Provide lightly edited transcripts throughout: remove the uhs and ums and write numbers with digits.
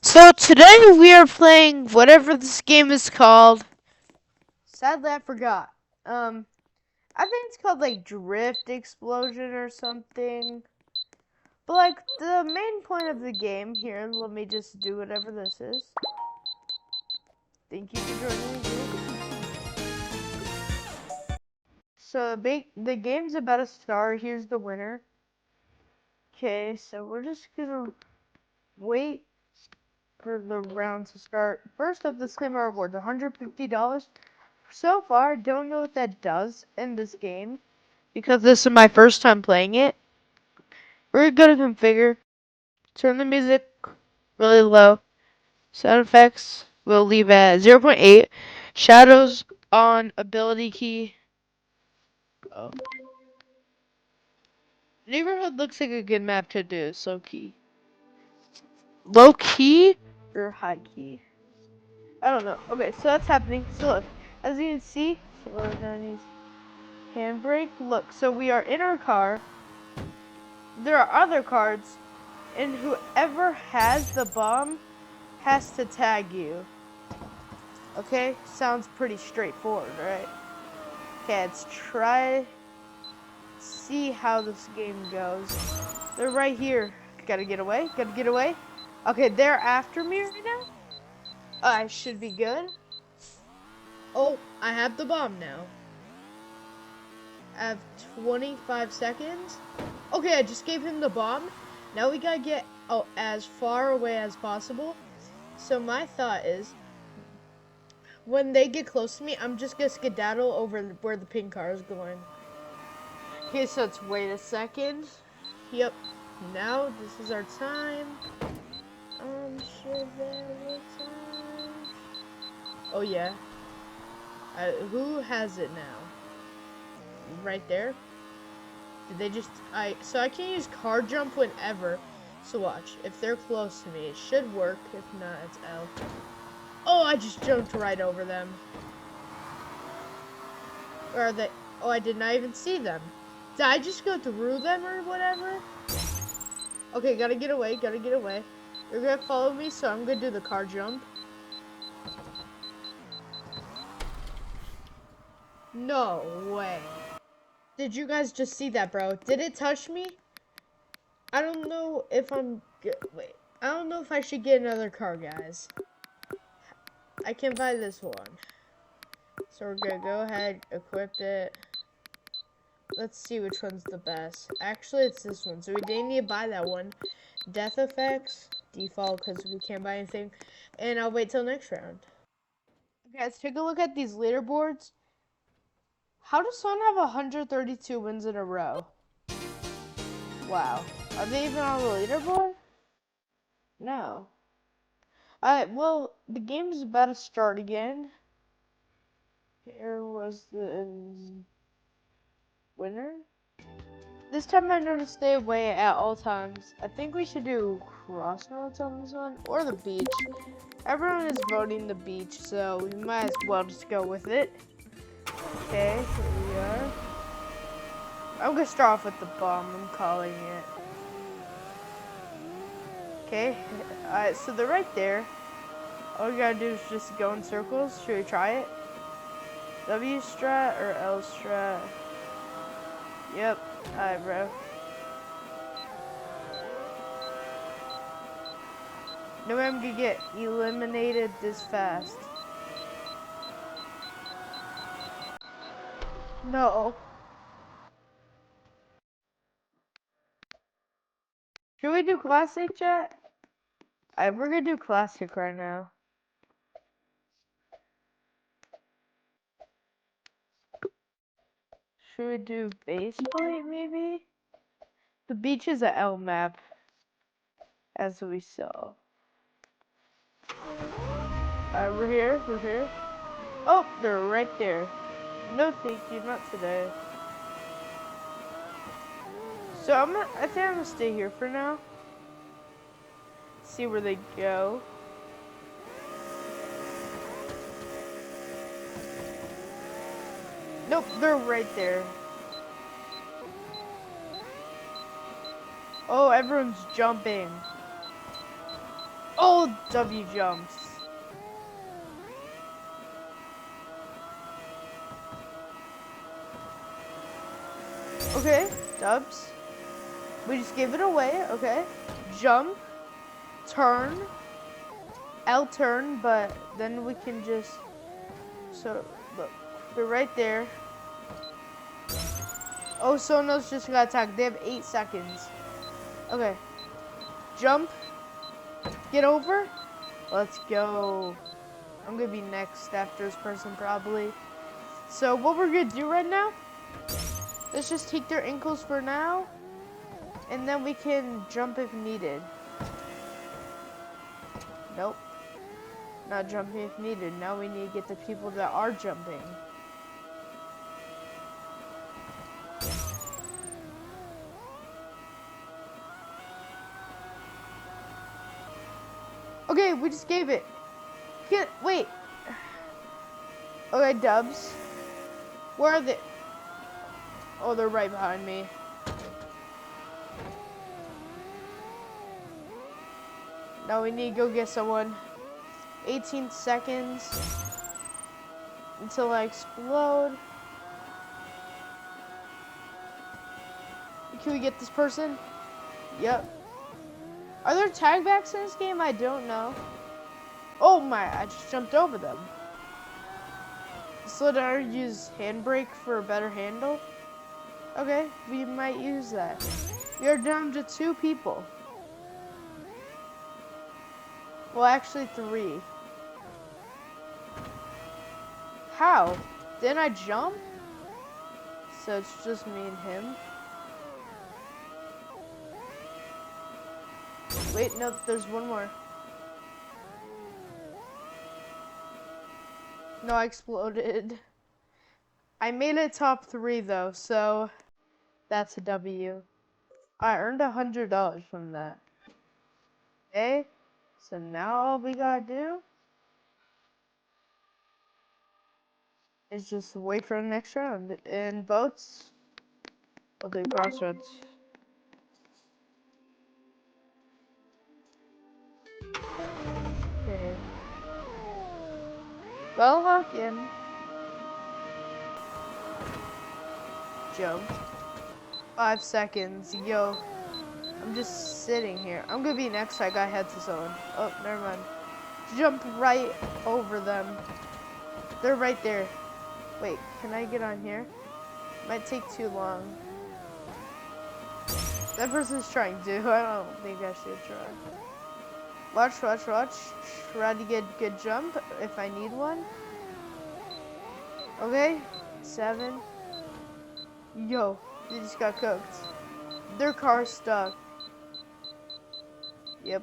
So today we are playing whatever this game is called. Sadly, I forgot. I think it's called like Drift Explosion or something. But like the main point of the game here, let me just do whatever this is. Thank you for joining me. So the game's about to start. Here's the winner. Okay, so we're just gonna wait for the round to start. First up, disclaimer rewards: $150. So far, don't know what that does in this game because this is my first time playing it. We're gonna configure. Turn the music really low. Sound effects we'll leave at 0.8. Shadows on ability key. Oh. Neighborhood looks like a good map to do. So key. Low key or high key? I don't know. Okay, so that's happening. So look, as you can see, slow down these handbrake. Look, so we are in our car. There are other cards, and whoever has the bomb has to tag you. Okay? Sounds pretty straightforward, right? Okay, let's try see how this game goes. They're right here. Gotta get away. Gotta get away. Okay, they're after me right now. I should be good. Oh, I have the bomb now. I have 25 seconds. Okay, I just gave him the bomb. Now we gotta get as far away as possible. So my thought is, when they get close to me, I'm just gonna skedaddle over where the pink car is going. Okay, so let's wait a second. Yep. Now this is our time. Should there be time? Oh yeah. Who has it now? Right there. Did they just? So I can use car jump whenever. So watch. If they're close to me, it should work. If not, it's L. Oh, I just jumped right over them. Or are they? Oh, I did not even see them. Did I just go through them or whatever? Okay, gotta get away, gotta get away. You're gonna follow me, so I'm gonna do the car jump. No way. Did you guys just see that, bro? Did it touch me? I don't know if I'm good. Wait. I don't know if I should get another car, guys. I can buy this one. So we're gonna go ahead, equip it. Let's see which one's the best. Actually, it's this one. So we didn't need to buy that one. Death effects, default, because we can't buy anything. And I'll wait till next round. Okay, let's take a look at these leaderboards. How does someone have 132 wins in a row? Wow. Are they even on the leaderboard? No. Alright, well, the game's about to start again. Here was the winner. This time I know to stay away at all times. I think we should do crossroads on this one, or the beach. Everyone is voting the beach, so we might as well just go with it. Okay, here we are. I'm gonna start off with the bomb, I'm calling it. Okay, alright, so they're right there. All we gotta do is just go in circles. Should we try it? W strat or L strat? Yep, alright, bro. No way I'm gonna get eliminated this fast. No. Should we do classic, chat? Alright, we're gonna do classic right now. Should we do base plate, maybe? The beach is a L map, as we saw. Alright, we're here, we're here. Oh, they're right there. No thank you, not today. So I think I'm gonna stay here for now. See where they go. Nope, they're right there. Oh, everyone's jumping. Oh, W jumps. Okay, dubs. We just gave it away, okay. Jump, turn, L turn, but then we can just, so, look, we're right there. Oh, someone else just got attacked. They have 8 seconds. Okay. Jump. Get over. Let's go. I'm gonna be next after this person probably. So what we're gonna do right now, let's just take their ankles for now, and then we can jump if needed. Nope. Not jumping if needed. Now we need to get the people that are jumping. Okay, we just gave it. Wait. Okay, dubs. Where are they? Oh, they're right behind me. Now we need to go get someone. 18 seconds until I explode. Can we get this person? Yep. Are there tag backs in this game? I don't know. Oh my, I just jumped over them. So did I use handbrake for a better handle? Okay, we might use that. We are down to 2 people. Well, actually 3. How? Didn't I jump? So it's just me and him. Wait, no, there's one more. No, I exploded. I made it top 3 though, so that's a W. I earned $100 from that. Okay, so now all we gotta do is just wait for the next round. And boats, we'll do crossroads. Okay. Well, hop in. Jump. 5 seconds. Yo, I'm just sitting here. I'm gonna be next. I got head to someone. Oh, never mind. Jump right over them. They're right there. Wait, can I get on here? Might take too long. That person's trying to. I don't think I should try. Watch, watch, watch. Try to get good jump if I need one. Okay, 7. Yo, they just got cooked. Their car's stuck. Yep.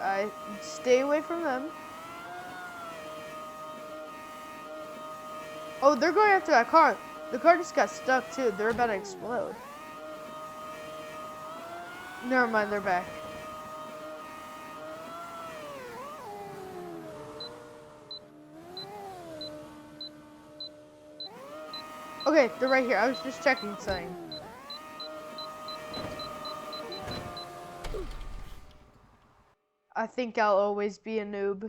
I stay away from them. Oh, they're going after that car. The car just got stuck too. They're about to explode. Never mind, they're back. Okay, they're right here. I was just checking something. I think I'll always be a noob.